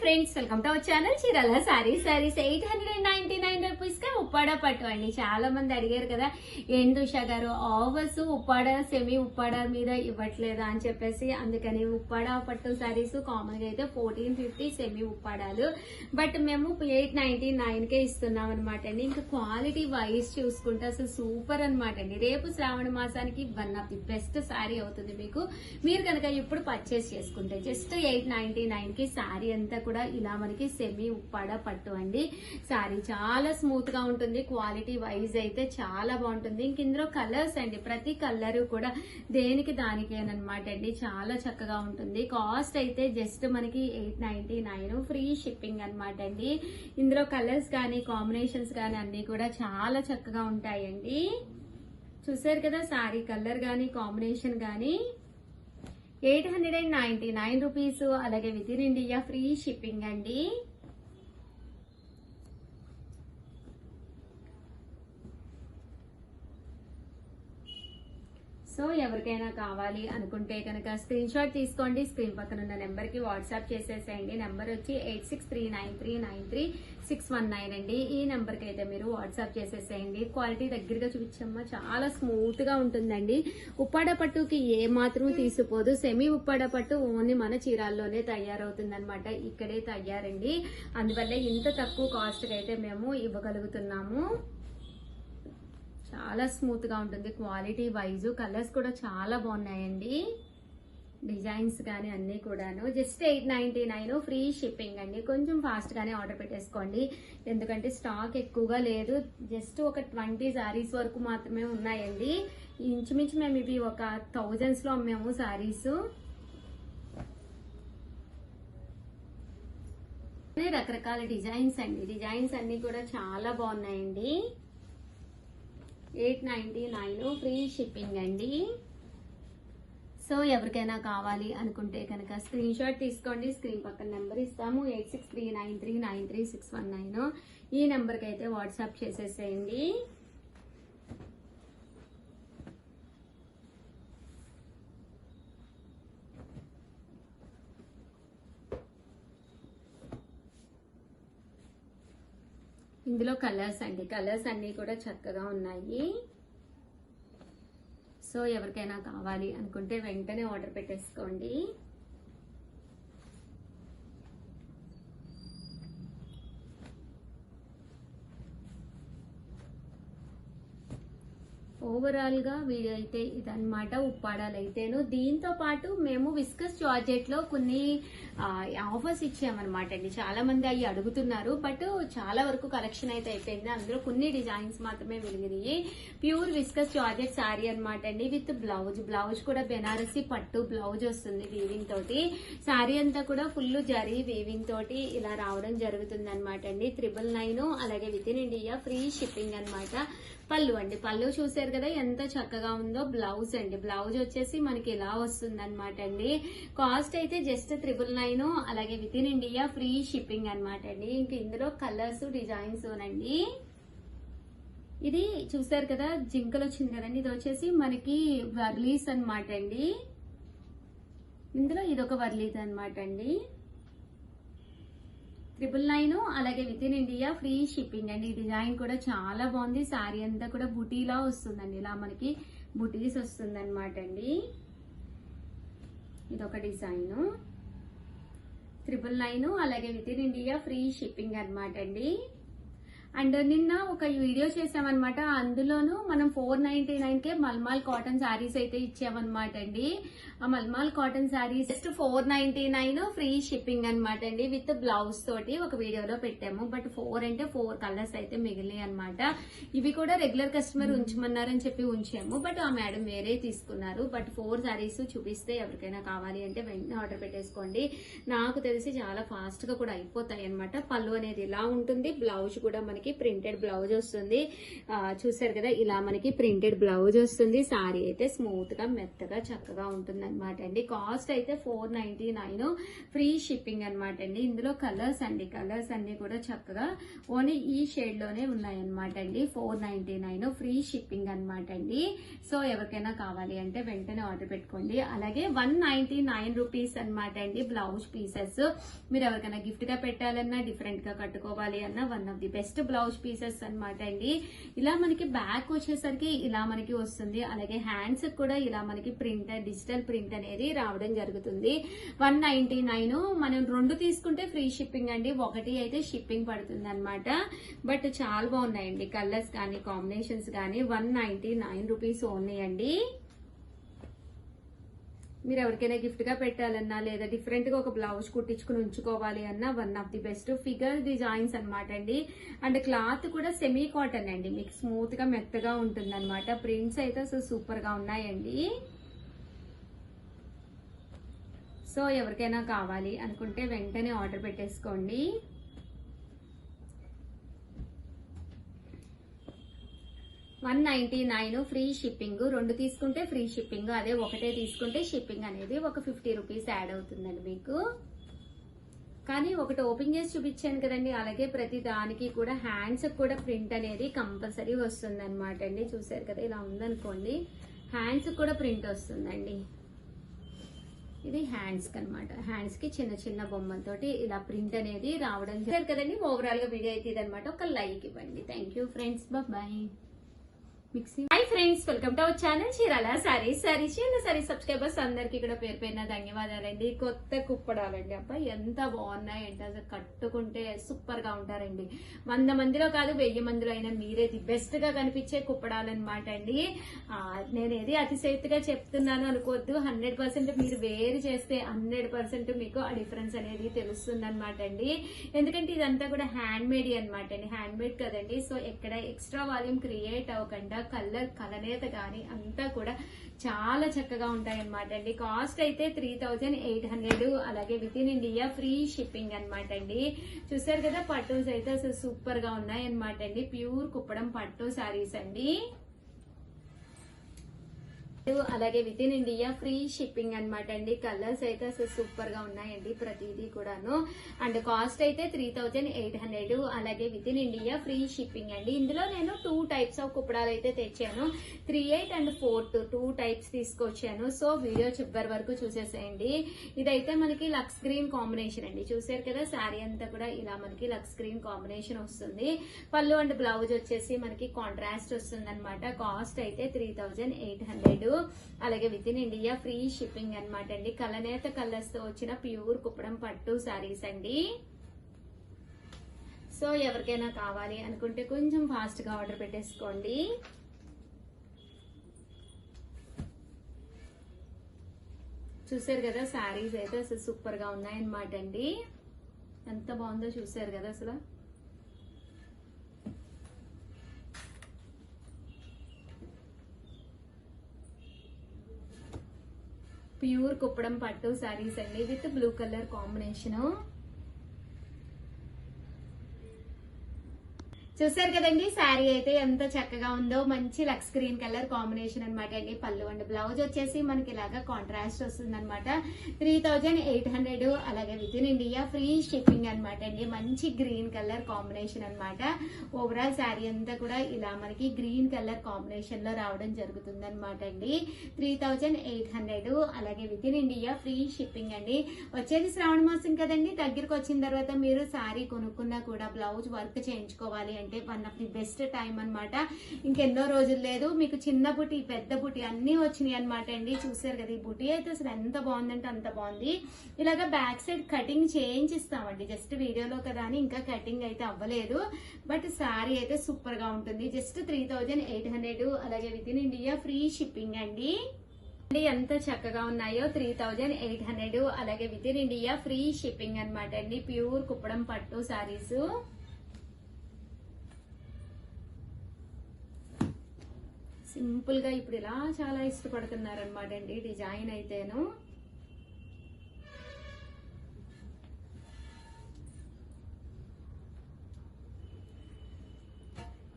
Friends, welcome to our channel Chirala saris 899 rupees కి ఉప్పాడ పట్టు అండి. చాలా మంది అడిగారు కదా, ఏంటి ఉషా గారు ఆఫర్స్ ఉప్పాడ సెమీ ఉప్పాడ మీద ఇవ్వట్లేదా అని చెప్పేసి. అందుకని ఉప్పాడ పట్టు సారీస్ కామన్ గా అయితే 1450 సెమీ ఉప్పాడాలు, బట్ మేము 899 కే ఇస్తున్నాం అనమాట అండి. ఇంకా క్వాలిటీ వైజ్ చూసుకుంటే అసలు సూపర్ అనమాట అండి. రేపు శ్రావణ మాసానికి one of the best sorry అవుతుంది మీకు. మీరు కనుక ఇప్పుడు పర్చేస్ చేసుకుంటే జస్ట్ 899 కి సారీ అంతా కూడా ఇలా మనకి సెమీ ఉప్పాడ పట్టు అండి. సారీ చాలా స్మూత్ గా ఉంటుంది, క్వాలిటీ వైజ్ అయితే చాలా బాగుంటుంది. ఇంక ఇందులో కలర్స్ అండి, ప్రతి కలర్ కూడా దేనికి దానికేనమాట అండి, చాలా చక్కగా ఉంటుంది. కాస్ట్ అయితే జస్ట్ మనకి 899, ఫ్రీ షిప్పింగ్ అనమాట అండి. ఇందులో కలర్స్ కానీ కాంబినేషన్స్ కానీ అన్ని కూడా చాలా చక్కగా ఉంటాయండి. చూసారు కదా, సారీ కలర్ గానీ కాంబినేషన్ గానీ 899 రూపీస్. అలాగే with in India free shipping అండి. సో ఎవరికైనా కావాలి అనుకుంటే కనుక స్క్రీన్ షాట్ తీసుకోండి, స్క్రీన్ పక్కన ఉన్న నెంబర్ కి వాట్సాప్ చేసేసేయండి. నెంబర్ వచ్చి 8639393619 అండి. ఈ నెంబర్ కి అయితే మీరు వాట్సాప్ చేసేసేయండి. క్వాలిటీ దగ్గరగా చూపించమ్మా, చాలా స్మూత్ గా ఉంటుందండి. ఉప్పాడ పట్టుకి ఏ మాత్రం తీసిపోదు. సెమీ ఉప్పాడ పట్టు ఓన్లీ మన చీరాల్లోనే తయారవుతుంది అనమాట, ఇక్కడే తయారండి. అందువల్ల ఇంత తక్కువ కాస్ట్ కి అయితే మేము ఇవ్వగలుగుతున్నాము. చాలా స్మూత్ గా ఉంటుంది క్వాలిటీ వైజ్. కలర్స్ కూడా చాలా బాగున్నాయండి, డిజైన్స్ కానీ అన్ని కూడాను. జస్ట్ 899 ఫ్రీ షిప్పింగ్ అండి. కొంచెం ఫాస్ట్ గానే ఆర్డర్ పెట్టేసుకోండి, ఎందుకంటే స్టాక్ ఎక్కువగా లేదు. జస్ట్ ఒక 20 సారీస్ వరకు మాత్రమే ఉన్నాయండి. ఇంచుమించు మేము ఇవి ఒక 1000s లో అమ్మాము సారీస్. రకరకాల డిజైన్స్ అండి, డిజైన్స్ అన్ని కూడా చాలా బాగున్నాయండి. 899 ఫ్రీ షిప్పింగ్ అండి. సో ఎవరికైనా కావాలి అనుకుంటే కనుక స్క్రీన్ షాట్ తీసుకోండి, స్క్రీన్ పక్కన నెంబర్ ఇస్తాము 8639393619. ఈ నెంబర్కి అయితే వాట్సాప్ చేసేసేయండి. ఇందులో కలర్స్ అండి, కలర్స్ అన్ని కూడా చక్కగా ఉన్నాయి. సో ఎవరికైనా కావాలి అనుకుంటే వెంటనే ఆర్డర్ పెట్టేసుకోండి. ఓవరాల్ గా వీడియో అయితే ఇదన్నమాట, ఉప్పాడాలు అయితేను. దీంతో పాటు మేము విస్కస్ జార్జెట్ లో కొన్ని ఆఫర్స్ ఇచ్చామన్నమాట అండి. చాలా మంది అవి అడుగుతున్నారు, బట్ చాలా వరకు కలెక్షన్ అయితే అయిపోయింది. అందులో కొన్ని డిజైన్స్ మాత్రమే వెలిగినాయి. ప్యూర్ విస్కస్ జార్జెట్ సారీ అనమాట అండి, విత్ బ్లౌజ్. బ్లౌజ్ కూడా బెనారసి పట్టు బ్లౌజ్ వస్తుంది వీవింగ్ తోటి. సారీ అంతా కూడా ఫుల్ జరీ వీవింగ్ తోటి ఇలా రావడం జరుగుతుంది అనమాట అండి. 999, అలాగే with in India free shipping అనమాట. పళ్ళు అండి, పళ్ళు చూసారు కదా ఎంత చక్కగా ఉందో. బ్లౌజ్ అండి, బ్లౌజ్ వచ్చేసి మనకి ఇలా వస్తుంది అనమాట అండి. కాస్ట్ అయితే జస్ట్ 999, అలాగే with in India free shipping అనమాట అండి. ఇంక ఇందులో కలర్స్ డిజైన్స్ అండి. ఇది చూసారు కదా, జింకలు వచ్చింది కదండి, ఇది వచ్చేసి మనకి వర్లీస్ అనమాట అండి. ఇందులో ఇదొక వర్లీస్ అనమాట అండి. 999, అలాగే with in India free shipping అండి. ఈ డిజైన్ కూడా చాలా బాగుంది. శారీ అంతా కూడా బుటీలా వస్తుందండి, ఇలా మనకి బుటీస్ వస్తుంది అనమాట అండి. ఇదొక డిజైన్ 999, అలాగే with in India free shipping అనమాట అండి. అండ్ నిన్న ఒక వీడియో చేసామన్నమాట, అందులోనూ మనం 499 కే మల్మాల్ కాటన్ శారీస్ అయితే ఇచ్చామన్నమాట అండి. ఆ mulmul cotton saris just 499 free shipping అనమాట అండి, విత్ బ్లౌజ్ తోటి ఒక వీడియోలో పెట్టాము. బట్ 4 అంటే 4 కలర్స్ అయితే మిగిలినాయి అనమాట. ఇవి కూడా రెగ్యులర్ కస్టమర్ ఉంచమన్నారని చెప్పి ఉంచాము, బట్ ఆ మేడం వేరే తీసుకున్నారు. బట్ 4 శారీస్ చూపిస్తే ఎవరికైనా కావాలి అంటే వెంటనే ఆర్డర్ పెట్టేసుకోండి. నాకు తెలిసి చాలా ఫాస్ట్ గా కూడా అయిపోతాయి అనమాట. పళ్ళు అనేది ఇలా ఉంటుంది, బ్లౌజ్ కూడా మనకి మనకి ప్రింటెడ్ బ్లౌజ్ వస్తుంది. చూసారు కదా, ఇలా మనకి ప్రింటెడ్ బ్లౌజ్ వస్తుంది. సారీ అయితే స్మూత్ గా మెత్తగా చక్కగా ఉంటుంది అనమాట అండి. కాస్ట్ అయితే 499, ఫ్రీ షిప్పింగ్ అనమాట అండి. ఇందులో కలర్స్ అండి, కలర్స్ అన్ని కూడా చక్కగా ఓన్లీ ఈ షేడ్ లోనే ఉన్నాయన్నమాట అండి. 499 ఫ్రీ షిప్పింగ్ అనమాట అండి. సో ఎవరికైనా కావాలి అంటే వెంటనే ఆర్డర్ పెట్టుకోండి. అలాగే 199 రూపీస్ అనమాట అండి బ్లౌజ్ పీసెస్. మీరు ఎవరికైనా గిఫ్ట్ గా పెట్టాలన్నా, డిఫరెంట్ గా కట్టుకోవాలి అన్నా one of the best blouse pieces అనమాట అండి. ఇలా మనకి బ్యాక్ వచ్చేసరికి ఇలా మనకి వస్తుంది. అలాగే హ్యాండ్స్ కూడా ఇలా మనకి ప్రింట్, డిజిటల్ ప్రింట్ అనేది రావడం జరుగుతుంది. 199, మనం 2 తీసుకుంటే ఫ్రీ షిప్పింగ్ అండి. 1 అయితే షిప్పింగ్ పడుతుంది అనమాట. బట్ చాలా బాగున్నాయండి కలర్స్ కానీ కాంబినేషన్స్ కానీ. 199 రూపీస్ ఓన్లీ అండి. మీరు ఎవరికైనా గిఫ్ట్ గా పెట్టాలన్నా లేదా డిఫరెంట్ గా ఒక బ్లౌజ్ కుట్టించుకుని ఉంచుకోవాలి అన్నా one of the best figure designs అనమాట అండి. అండ్ క్లాత్ కూడా సెమీ కాటన్ అండి, మీకు స్మూత్ గా మెత్తగా ఉంటుంది అనమాట. ప్రింట్స్ అయితే అసలు సూపర్ గా ఉన్నాయండి. సో ఎవరికైనా కావాలి అనుకుంటే వెంటనే ఆర్డర్ పెట్టేసుకోండి. $199 ఫ్రీ షిప్పింగ్. 2 తీసుకుంటే ఫ్రీ షిప్పింగ్. అదే 1 తీసుకుంటే షిప్పింగ్ అనేది ఒక 50 రూపీస్ యాడ్ అవుతుందండి మీకు. కానీ ఒకటి ఓపెన్ చేసి చూపించాను కదండి, అలాగే ప్రతి దానికి కూడా హ్యాండ్స్ కూడా ప్రింట్ అనేది కంపల్సరీ వస్తుంది అనమాట అండి. చూసారు కదా, ఇలా ఉందనుకోండి, హ్యాండ్స్ కూడా ప్రింట్ వస్తుందండి. ఇది హ్యాండ్స్ కి అనమాట. హ్యాండ్స్ కి చిన్న చిన్న బొమ్మలతోటి ఇలా ప్రింట్ అనేది రావడం జరిగింది కదండి. ఓవరాల్ గా వీడియో అయితే ఇదనమాట. ఒక లైక్ ఇవ్వండి. Thank you friends, bye. Hi friends, welcome to our channel Chirala sarees. Sarees subscribers అందరికి కూడా పేరు పేరున ధన్యవాదాలండి. కొత్త కుప్పడాలండి, అబ్బా ఎంత బాగున్నాయి అంటే అసలు కట్టుకుంటే సూపర్ గా ఉంటారండి. 100 మందిలో కాదు 1000 మందిలో అయినా మీరే ది బెస్ట్ గా కనిపించే కుప్పడాలన్నమాట అండి. నేను ఏది అతిశయక్తిగా చెప్తున్నాను అనుకోవద్దు. 100% మీరు వేరు చేస్తే 100% మీకు ఆ డిఫరెన్స్ అనేది తెలుస్తుంది అనమాట అండి. ఎందుకంటే ఇదంతా కూడా హ్యాండ్ మేడ్ అనమాట అండి. హ్యాండ్ మేడ్ కదండి. సో ఎక్కడ ఎక్స్ట్రా వాల్యూమ్ క్రియేట్ అవ్వకుండా కలనేత గానీ అంతా కూడా చాలా చక్కగా ఉంటాయి అనమాట అండి. కాస్ట్ అయితే 3800, అలాగే with in India free shipping అనమాట అండి. చూసారు కదా, పట్టుస్ అయితే అసలు సూపర్ గా ఉన్నాయి అనమాట అండి. ప్యూర్ కుప్పడం పట్టు సారీస్ అండి. అలాగే with in India free shipping అనమాట అండి. కలర్స్ అయితే అసలు సూపర్ గా ఉన్నాయండి ప్రతిదీ కూడాను. అండ్ కాస్ట్ అయితే 3800, అలాగే with in India free shipping అండి. ఇందులో నేను 2 టైప్స్ ఆఫ్ కుప్పడాలు అయితే తెచ్చాను. 38 and 4 2 టైప్స్ తీసుకొచ్చాను. సో వీడియో చివరి వరకు చూసేసేయండి. ఇదైతే మనకి లక్స్ గ్రీన్ కాంబినేషన్ అండి. చూసారు కదా, శారీ అంతా కూడా ఇలా మనకి లక్స్ గ్రీన్ కాంబినేషన్ వస్తుంది. పళ్ళు అండ్ బ్లౌజ్ వచ్చేసి మనకి కాంట్రాస్ట్ వస్తుంది అనమాట. కాస్ట్ అయితే 3800, అలాగే with in India free shipping అనమాట అండి. కలనేత కలర్స్ తో వచ్చిన ప్యూర్ కుప్పడం పట్టు సారీస్ అండి. సో ఎవరికైనా కావాలి అనుకుంటే కొంచెం ఫాస్ట్ గా ఆర్డర్ పెట్టేసుకోండి. చూసారు కదా, సారీస్ అయితే అసలు సూపర్ గా ఉన్నాయన్నమాట అండి. ఎంత బాగుందో చూసారు కదా అసలు. ప్యూర్ కుప్పడం పట్టు సారీస్ అండి విత్ బ్లూ కలర్ కాంబినేషన్. చూసారు కదండి, శారీ అయితే ఎంత చక్కగా ఉందో. మంచి లక్స్ గ్రీన్ కలర్ కాంబినేషన్ అనమాట అండి. పళ్ళు అండ్ బ్లౌజ్ వచ్చేసి మనకి ఇలాగా కాంట్రాస్ట్ వస్తుంది అనమాట. 3800, అలాగే with in India free shipping అనమాట అండి. మంచి గ్రీన్ కలర్ కాంబినేషన్ అనమాట. ఓవరాల్ శారీ అంతా కూడా ఇలా మనకి గ్రీన్ కలర్ కాంబినేషన్ లో రావడం జరుగుతుంది అనమాట అండి. 3800, అలాగే with in India free shipping అండి. వచ్చేది శ్రావణ మాసం కదండి. దగ్గరకు వచ్చిన తర్వాత మీరు శారీ కొనుక్కున్నా కూడా బ్లౌజ్ వర్క్ చేయించుకోవాలి అంటే one of the best time అనమాట. ఇంకెన్నో రోజులు లేదు. మీకు చిన్న బుటి పెద్ద బుటి అన్ని వచ్చినాయి అనమాట అండి. చూసారు కదా, ఈ బుటి అయితే అసలు ఎంత బాగుందంటే అంత బాగుంది. ఇలాగా బ్యాక్ సైడ్ కటింగ్ చేయించిస్తామండి. జస్ట్ వీడియోలో కదా అని ఇంకా కటింగ్ అయితే అవ్వలేదు. బట్ శారీ అయితే సూపర్ గా ఉంటుంది. జస్ట్ 3800, అలాగే with in India free shipping అండి. ఎంత చక్కగా ఉన్నాయో. 3800, అలాగే with in India free shipping అనమాట అండి. ప్యూర్ కుప్పడం పట్టు సారీస్. సింపుల్ గా ఇప్పుడు ఇలా చాలా ఇష్టపడుతున్నారు అనమాట అండి డిజైన్ అయితేను.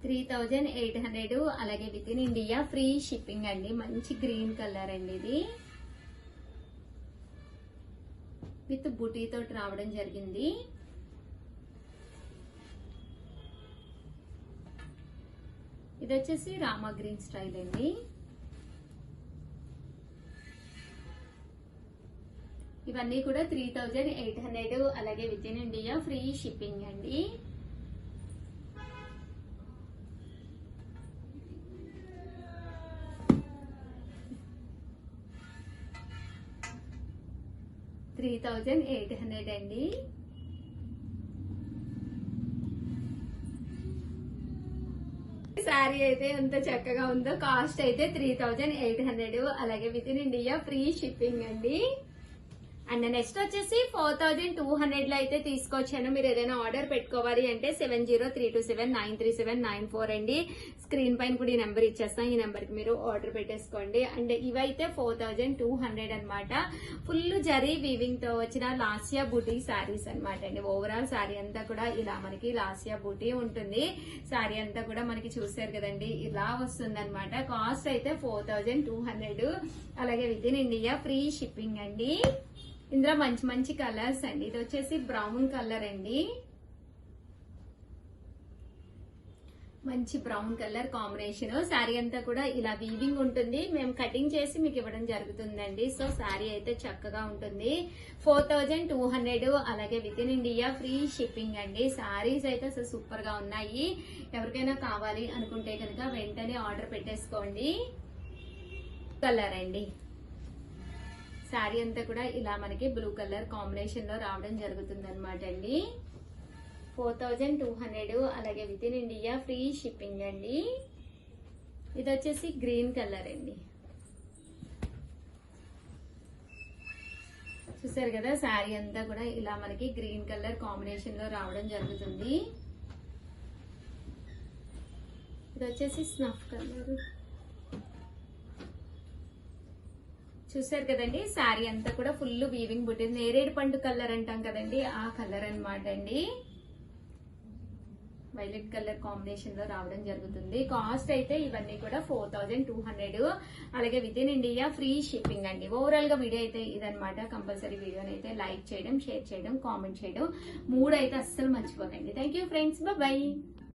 3800 అలాగే with in India free shipping అండి. మంచి గ్రీన్ కలర్ అండి. ఇది విత్ బుటీతో రావడం జరిగింది. ఇది వచ్చేసి రామా గ్రీన్ స్టైల్ అండి. ఇవన్నీ కూడా 3800 అలాగే with in India free shipping అండి. $3,800 అండి. శారీ అయితే ఎంత చక్కగా ఉందో. కాస్ట్ అయితే 3800 అలాగే with in India free shipping అండి. అండ్ నెక్స్ట్ వచ్చేసి 4200 లో అయితే తీసుకొచ్చాను. మీరు ఏదైనా ఆర్డర్ పెట్టుకోవాలి అంటే 7032793794 అండి. స్క్రీన్ పైన కూడా ఈ నెంబర్ ఇచ్చేస్తాం. ఈ నెంబర్ కి మీరు ఆర్డర్ పెట్టేసుకోండి. అండ్ ఇవైతే 4200 అనమాట. ఫుల్ జరీ వీవింగ్ తో వచ్చిన లాసియా బూటీ శారీస్ అనమాట అండి. ఓవరాల్ శారీ అంతా కూడా ఇలా మనకి లాసియా బూటీ ఉంటుంది. శారీ అంతా కూడా మనకి చూసారు కదండి, ఇలా వస్తుంది అనమాట. కాస్ట్ అయితే 4200 అలాగే with in India free shipping అండి. ఇందులో మంచి మంచి కలర్స్ అండి. ఇది వచ్చేసి బ్రౌన్ కలర్ అండి. మంచి బ్రౌన్ కలర్ కాంబినేషన్. శారీ అంతా కూడా ఇలా వీవింగ్ ఉంటుంది. మేము కటింగ్ చేసి మీకు ఇవ్వడం జరుగుతుందండి. సో శారీ అయితే చక్కగా ఉంటుంది. 4200 అలాగే with in India free shipping అండి. శారీస్ అయితే అసలు సూపర్ గా ఉన్నాయి. ఎవరికైనా కావాలి అనుకుంటే కనుక వెంటనే ఆర్డర్ పెట్టేసుకోండి. కలర్ అండి. శారీ అంతా కూడా ఇలా మనకి బ్లూ కలర్ కాంబినేషన్ లో రావడం జరుగుతుంది అనమాట అండి. 4200 అలాగే with in India free shipping అండి. ఇది వచ్చేసి గ్రీన్ కలర్ అండి. చూసారు కదా, శారీ అంతా కూడా ఇలా మనకి గ్రీన్ కలర్ కాంబినేషన్ లో రావడం జరుగుతుంది. ఇది వచ్చేసి స్నఫ్ కలర్. చూసారు కదండి, శారీ అంతా కూడా ఫుల్ వీవింగ్ బుట్టి, నేరేడు పండు కలర్ అంటాం కదండి, ఆ కలర్ అన్నమాట అండి. వైలెట్ కలర్ కాంబినేషన్ లో రావడం జరుగుతుంది. కాస్ట్ అయితే ఇవన్నీ కూడా 4200 అలాగే with in India free shipping అండి. ఓవరాల్ గా వీడియో అయితే ఇదనమాట. కంపల్సరీ వీడియోని అయితే లైక్ చేయడం, షేర్ చేయడం, కామెంట్ చేయడం 3 అయితే అస్సలు మర్చిపోకండి. Thank you friends, bye.